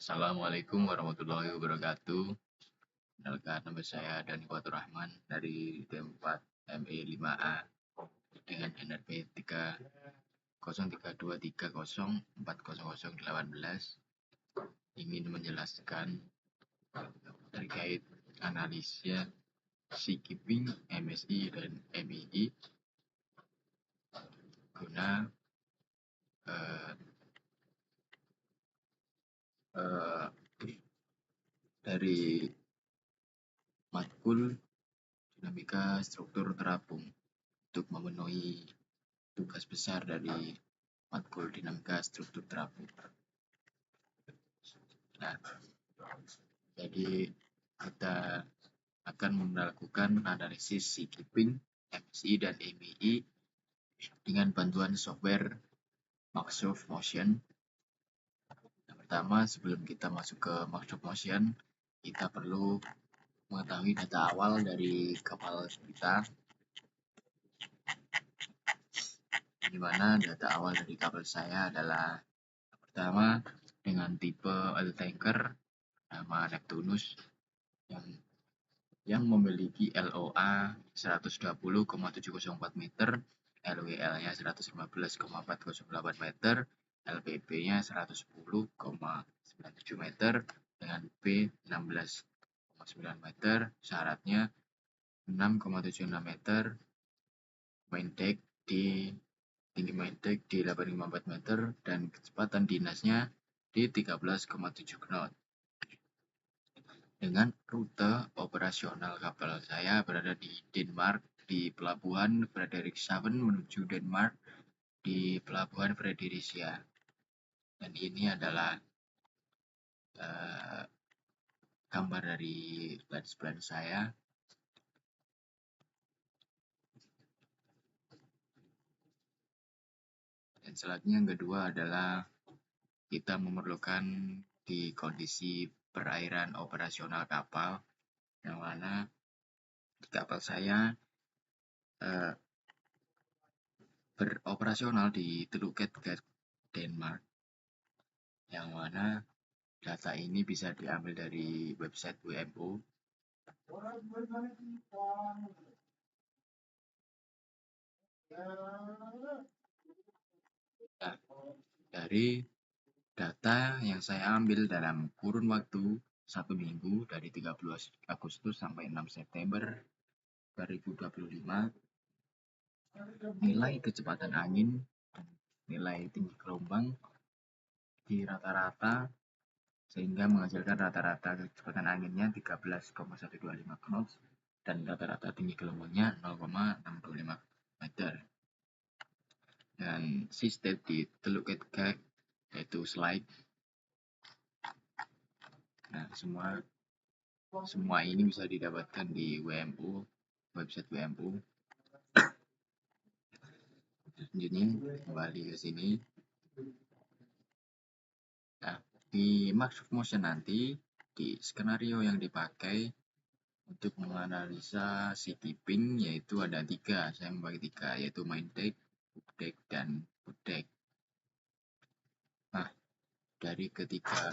Assalamualaikum warahmatullahi wabarakatuh. Kenalkan, nama saya Dani Fatur Rahman dari T4 ME5A dengan NRP 3032304018. Ingin menjelaskan terkait analisnya Seakeeping, MSI, dan MII guna eh, eh, dari matkul dinamika struktur terapung untuk memenuhi tugas besar dari matkul dinamika struktur terapung. Nah, jadi kita akan melakukan analisis Seakeeping, MSI, dan MII dengan bantuan software Microsoft Motion. Yang pertama, sebelum kita masuk ke Microsoft Motion, kita perlu mengetahui data awal dari kapal kita, di mana data awal dari kapal saya adalah pertama dengan tipe oil tanker nama Neptunus yang memiliki LOA 120,704 meter, LWL-nya 115,408 meter, LPP-nya 110,97 meter dengan P 16,9 meter, syaratnya 6,76 meter, tinggi main deck di 854 meter, dan kecepatan dinasnya di 13,7 knot. Dengan rute operasional kapal saya berada di Denmark, di pelabuhan Frederikshavn menuju Denmark, di pelabuhan Fredericia. Dan ini adalah gambar dari plan saya. Dan selanjutnya yang kedua adalah kita memerlukan di kondisi perairan operasional kapal, yang mana di kapal saya beroperasional di Teluk Kattegat, Denmark, yang mana data ini bisa diambil dari website WMO. Nah, dari data yang saya ambil dalam kurun waktu 1 minggu dari 30 Agustus sampai 6 September 2025, nilai kecepatan angin dan nilai tinggi gelombang di rata-rata sehingga menghasilkan rata-rata kecepatan anginnya 13,125 knots dan rata-rata tinggi gelombangnya 0,625 meter. Dan seastate di Teluk Kattegat yaitu slide. Nah, semua ini bisa didapatkan di WMO, website WMO. Selanjutnya kembali ke sini. Nah, di Microsoft Motion nanti di skenario yang dipakai untuk menganalisa Seakeeping yaitu ada 3, saya membagi 3, yaitu main deck, hook deck, dan foot deck. Nah, dari ketiga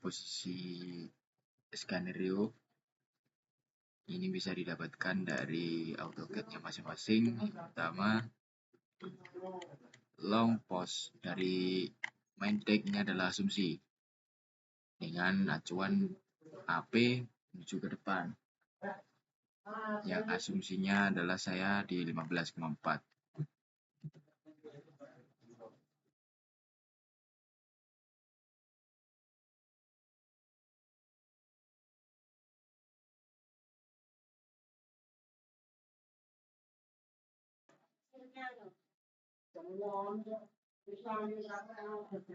posisi skenario ini bisa didapatkan dari AutoCAD-nya masing-masing. Yang pertama, long post dari main deck-nya adalah asumsi dengan acuan AP menuju ke depan. Yang asumsinya adalah saya di 15,4.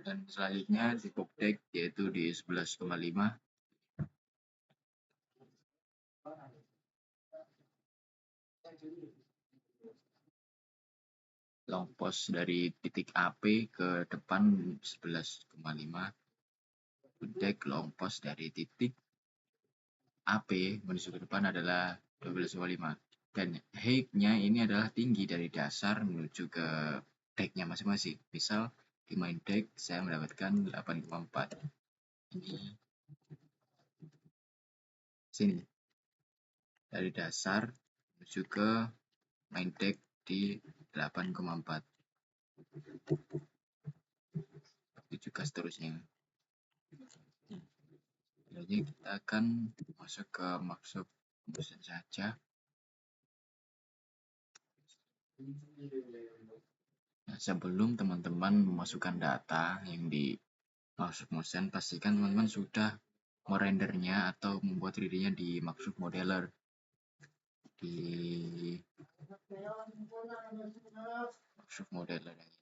Dan selanjutnya di hook deck yaitu di 11,5. Long post dari titik AP ke depan 11,5. Hook deck long post dari titik AP menuju ke depan adalah 12,5. Dan height-nya ini adalah tinggi dari dasar menuju ke deck-nya masing-masing. Misal di main deck saya mendapatkan 8,4. Ini sini dari dasar menuju ke main deck di 8,4. Itu juga seterusnya. Jadi kita akan masuk ke maksud motion saja. Nah, sebelum teman-teman memasukkan data yang di Microsoft Motion, pastikan teman-teman sudah merendernya atau membuat 3D-nya di Microsoft Modeler. Di Microsoft Modeler yang ini.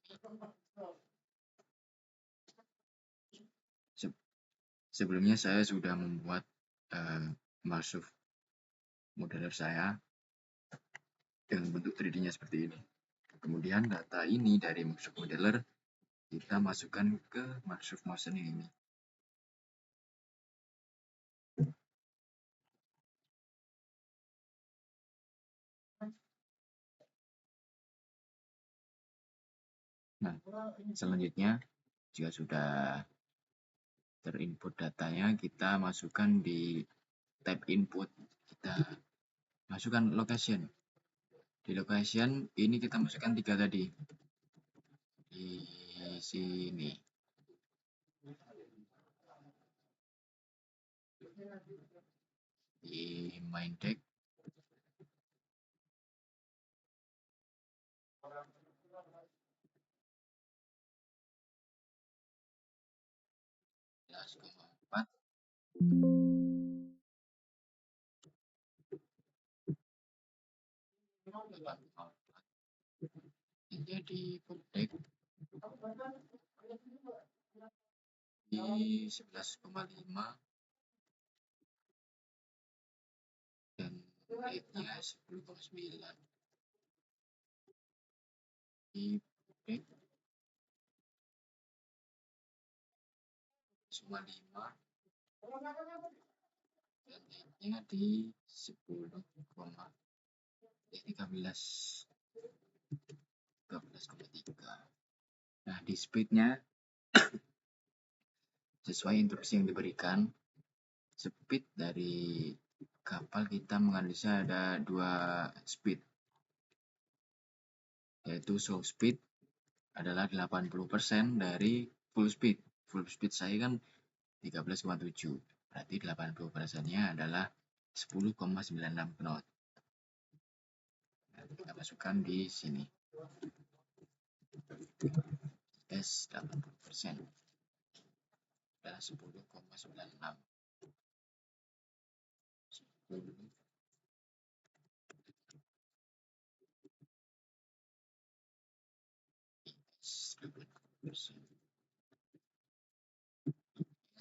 Sebelumnya saya sudah membuat Microsoft Modeler saya dengan bentuk 3D-nya seperti ini. Kemudian data ini dari Microsoft Modeler kita masukkan ke Microsoft Motion ini. Nah, selanjutnya jika sudah terinput datanya, kita masukkan di tab input. Kita masukkan location. Di location ini kita masukkan 3 tadi. Di sini. Di main deck. Jadi deck di 11,5 dan rate-nya 10,9. Di deck 11,5 dan rate-nya di 13,3. Nah, di speed-nya sesuai instruksi yang diberikan, speed dari kapal kita menganalisa ada 2 speed, yaitu slow speed adalah 80% dari full speed. Full speed saya kan 13,7, berarti 80%-nya adalah 10,96 knot. Nah, kita masukkan di sini. S 80% adalah 10,96. 10 80%.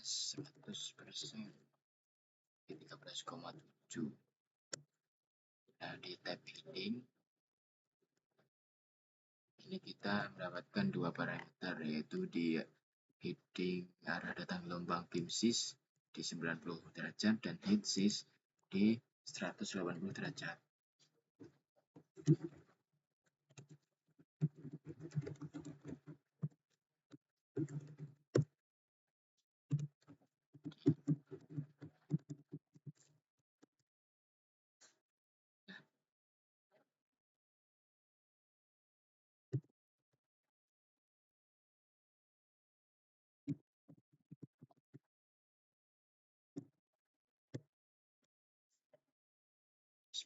100% di 13,7. Nah, di tab heading ini kita mendapatkan 2 parameter, yaitu di heading arah datang gelombang beam sis di 90 derajat dan head sis di 180 derajat.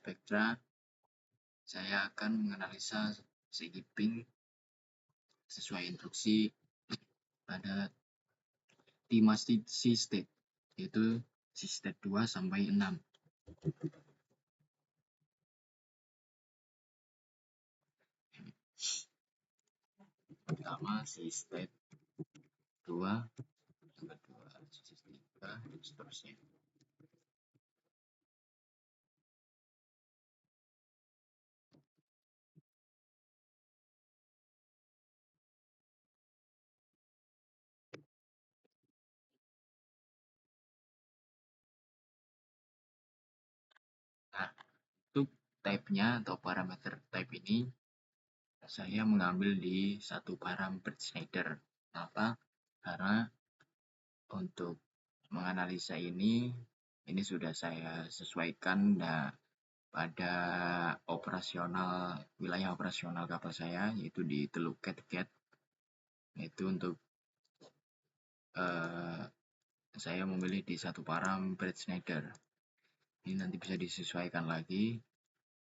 Spektra, saya akan menganalisa segi ping sesuai instruksi pada lima C-state, yaitu C-state 2 sampai 6. Pertama C-state 2, yang kedua C-state 3, dan seterusnya. type-nya atau parameter type ini saya mengambil di satu param Schneider. Kenapa? Karena untuk menganalisa ini sudah saya sesuaikan pada wilayah operasional kapal saya, yaitu di Teluk Kattegat. Yaitu untuk saya memilih di satu param Schneider. Ini nanti bisa disesuaikan lagi,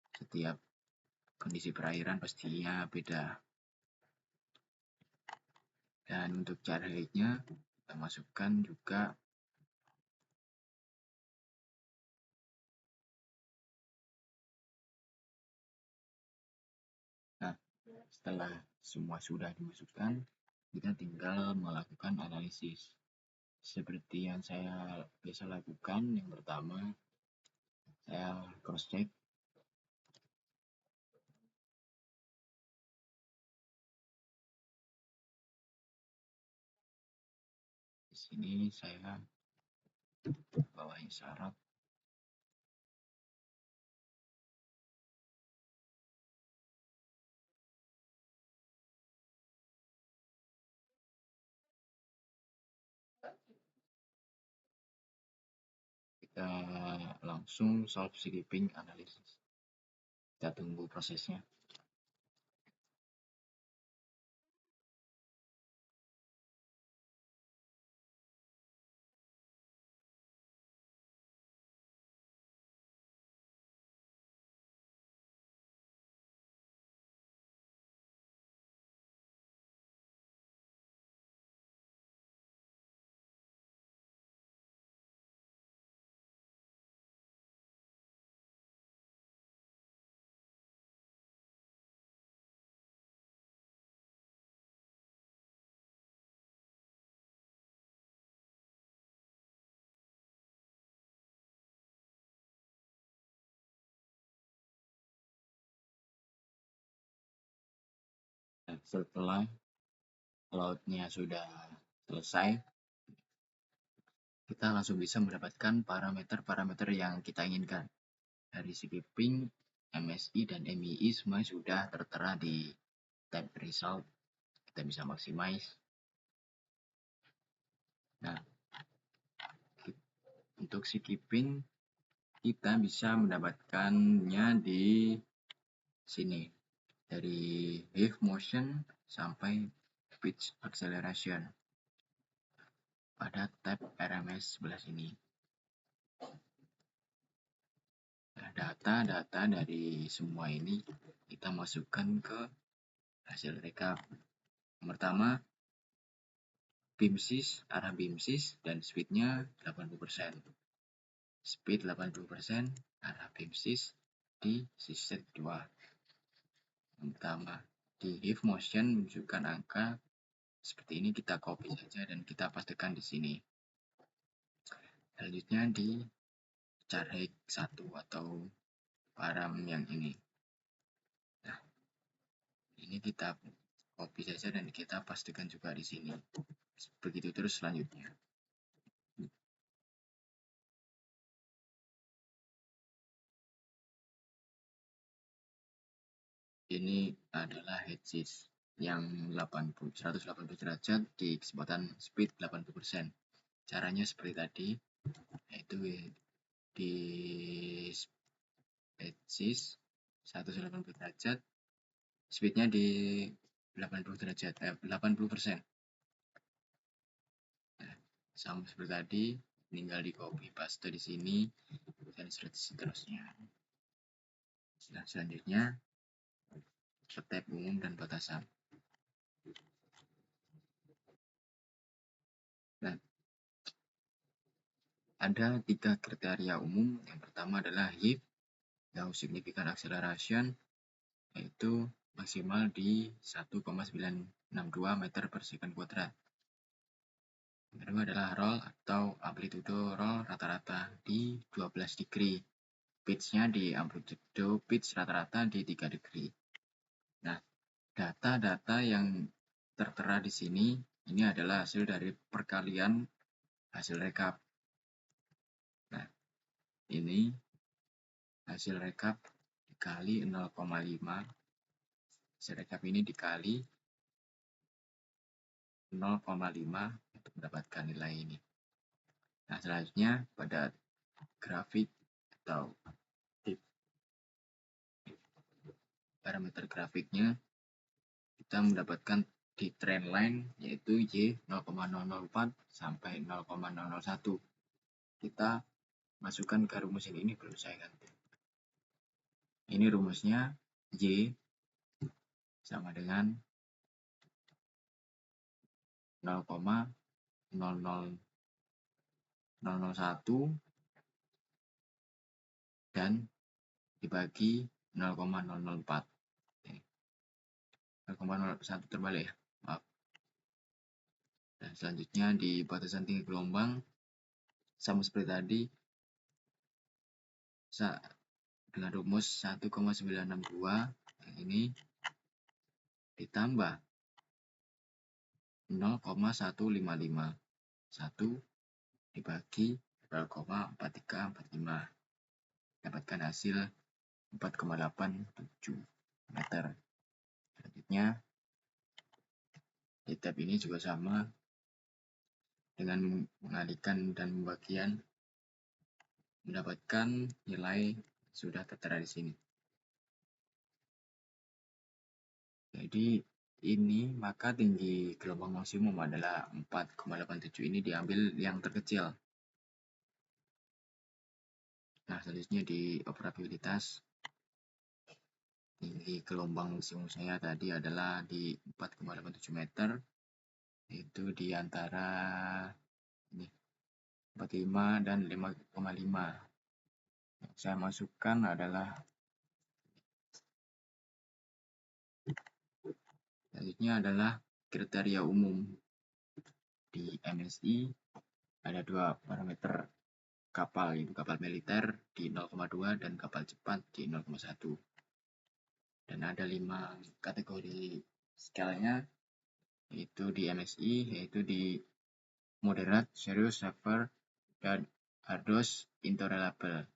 setiap kondisi perairan pastinya beda. Dan untuk jar height-nya kita masukkan juga. Nah, setelah semua sudah dimasukkan, kita tinggal melakukan analisis. Seperti yang saya biasa lakukan, yang pertama saya cross check. Di sini saya bawahi syarat. Kita langsung solve skipping analysis. Kita tunggu prosesnya. Setelah lautnya sudah selesai, kita langsung bisa mendapatkan parameter-parameter yang kita inginkan. Dari segi ping, MSI, dan MII semua sudah tertera di tab result. Kita bisa maximize. Nah, untuk skipping kita bisa mendapatkannya di sini, dari wave motion sampai pitch acceleration pada tab RMS sebelah sini. Nah, data-data dari semua ini kita masukkan ke hasil rekap. Yang pertama, arah beam sis dan speednya 80%. Speed 80%, arah beam sis di sisi kedua. Yang pertama, di wave motion menunjukkan angka seperti ini, kita copy saja dan kita pastikan di sini. Selanjutnya di jar height 1 atau param yang ini. Nah, ini kita copy saja dan kita pastikan juga di sini. Begitu terus selanjutnya. Ini adalah hedges yang 180 derajat di kecepatan speed 80%. Caranya seperti tadi, yaitu di hedges 180 derajat, speednya di 80 derajat, 80%. Nah, sama seperti tadi, tinggal di copy paste di sini dan seterusnya. Nah, selanjutnya step umum dan batasan. Nah, ada 3 kriteria umum. Yang pertama adalah HIP, Gauss Significant Acceleration, yaitu maksimal di 1,962 meter per second kuadrat. Yang kedua adalah roll atau amplitudo roll rata-rata di 12 degree. Pitch-nya di amplitudo pitch rata-rata di 3 degree. Nah, data-data yang tertera di sini ini adalah hasil dari perkalian hasil rekap. Nah, ini hasil rekap dikali 0,5. Sirekap ini dikali 0,5 untuk mendapatkan nilai ini. Nah, selanjutnya pada grafik atau parameter grafiknya kita mendapatkan di trendline yaitu Y 0,004 sampai 0,001. Kita masukkan ke rumus ini perlu saya ganti. Ini rumusnya Y sama dengan 0,00001 dan dibagi 0,004. 0,01 terbalik ya, maaf. Dan selanjutnya di batasan tinggi gelombang sama seperti tadi dengan rumus 1,962 yang ini ditambah 0,155 1 dibagi 0,4345 dapatkan hasil 4,87 meter. Selanjutnya di tab ini juga sama dengan mengalihkan dan pembagian mendapatkan nilai sudah tertera di sini. Jadi ini maka tinggi gelombang maksimum adalah 4,87 ini diambil yang terkecil. Nah, selanjutnya di operabilitas tinggi gelombang maksimum saya tadi adalah di 4,87 meter, itu di antara ini 45 dan 5,5. Yang saya masukkan adalah selanjutnya adalah kriteria umum. Di MSI ada dua parameter kapal, yaitu kapal militer di 0,2 dan kapal cepat di 0,1. Dan ada 5 kategori skalanya, yaitu di MSI, yaitu di moderate, serious, severe, dan hardos intolerable.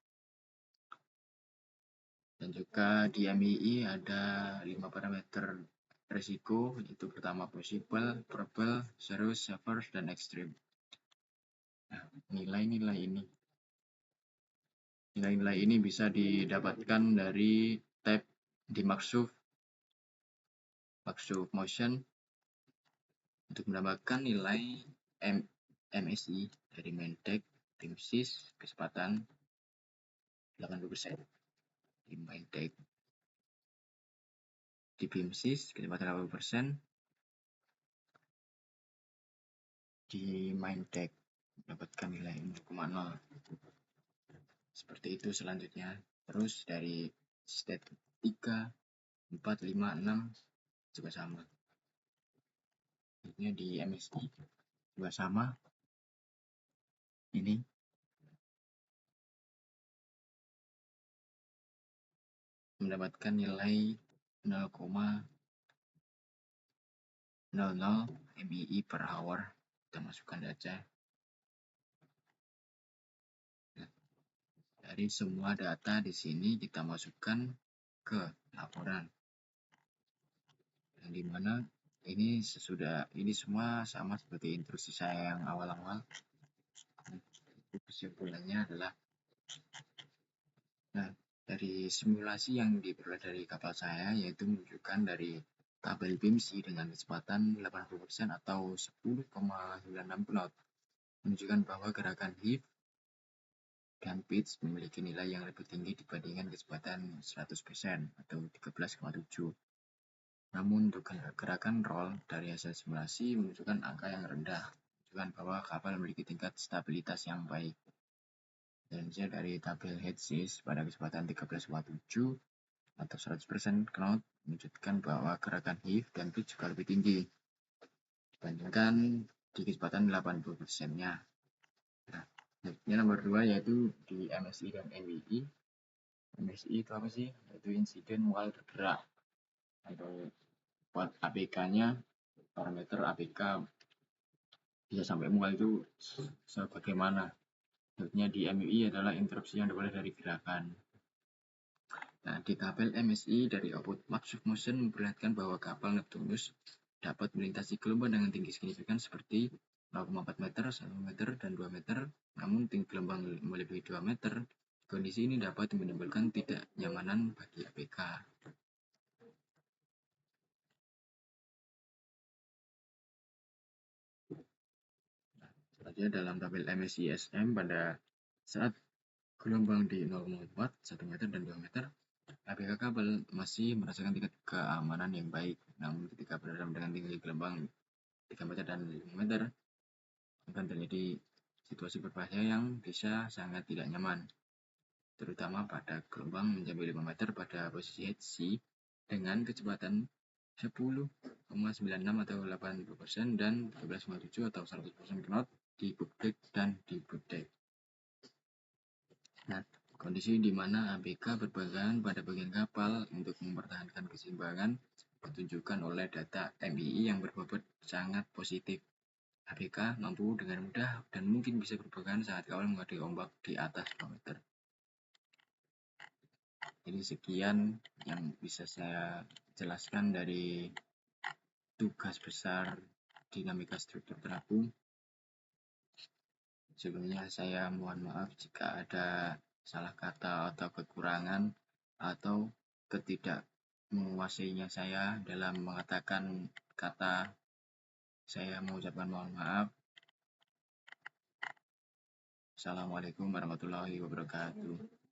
Dan juga di MII ada 5 parameter risiko, yaitu pertama possible, probable, serious, severe, dan extreme. Nah, nilai-nilai ini bisa didapatkan dari tab di Markov motion untuk mendapatkan nilai MSI dari Maintech PIMSIS kecepatan 80%. Di Maintech di PIMSIS kecepatan 80%. Di Maintech mendapatkan nilai 0,0. Seperti itu selanjutnya. Terus dari state 3, 4, 5, 6 juga sama. Ini di MSI juga sama. Ini mendapatkan nilai 0,00 MII per hour. Kita masukkan saja. Nah, dari semua data di sini kita masukkan ke laporan. Yang dimana ini semua sama seperti instruksi saya yang awal-awal. Kesimpulannya adalah, dari simulasi yang diperoleh dari kapal saya, yaitu menunjukkan dari tabel PIMSI dengan kecepatan 80% atau 10,96 knot, menunjukkan bahwa gerakan heave dan pitch memiliki nilai yang lebih tinggi dibandingkan kecepatan 100% atau 13,7. Namun untuk gerakan roll dari hasil simulasi menunjukkan angka yang rendah, menunjukkan bahwa kapal memiliki tingkat stabilitas yang baik. Dan dari tabel head seize pada kecepatan 13,7 atau 100% knot menunjukkan bahwa gerakan heave dan pitch juga lebih tinggi dibandingkan di kecepatan 80%-nya. Nah, yang nomor 2 yaitu di MSI dan MII. MSI itu apa sih? Yaitu insiden while bergerak atau buat APK-nya, parameter APK bisa sampai mual itu sebagaimana. Selanjutnya di MII adalah interupsi yang dimulai dari gerakan. Nah, di tabel MSI dari output Max of Motion memperlihatkan bahwa kapal Neptunus dapat melintasi gelombang dengan tinggi signifikan seperti 0,4 meter, 1 meter, dan 2 meter. Namun tinggi gelombang melebihi 2 meter. Kondisi ini dapat menimbulkan tidak nyamanan bagi ABK. Selanjutnya dalam tabel MSI SM pada saat gelombang di 0,4, 1 meter, dan 2 meter, ABK kabel masih merasakan tingkat keamanan yang baik. Namun ketika berada dengan tinggi gelombang 3 meter dan 5 meter, akan terjadi situasi berbahaya yang bisa sangat tidak nyaman, terutama pada gelombang mencapai 5 meter pada posisi HC dengan kecepatan 10,96 atau 80% dan 13,7 atau 100% knot di book deck dan di boot deck. Nah, kondisi di mana ABK berpegangan pada bagian kapal untuk mempertahankan keseimbangan ditunjukkan oleh data MII yang berbobot sangat positif. ABK mampu dengan mudah dan mungkin bisa berpegangan saat kapal menghadapi ombak di atas 2 meter. Jadi sekian yang bisa saya jelaskan dari tugas besar dinamika struktur terapung. Sebelumnya saya mohon maaf jika ada salah kata atau kekurangan atau ketidak menguasainya saya dalam mengatakan kata. Saya mengucapkan mohon maaf. Assalamualaikum warahmatullahi wabarakatuh.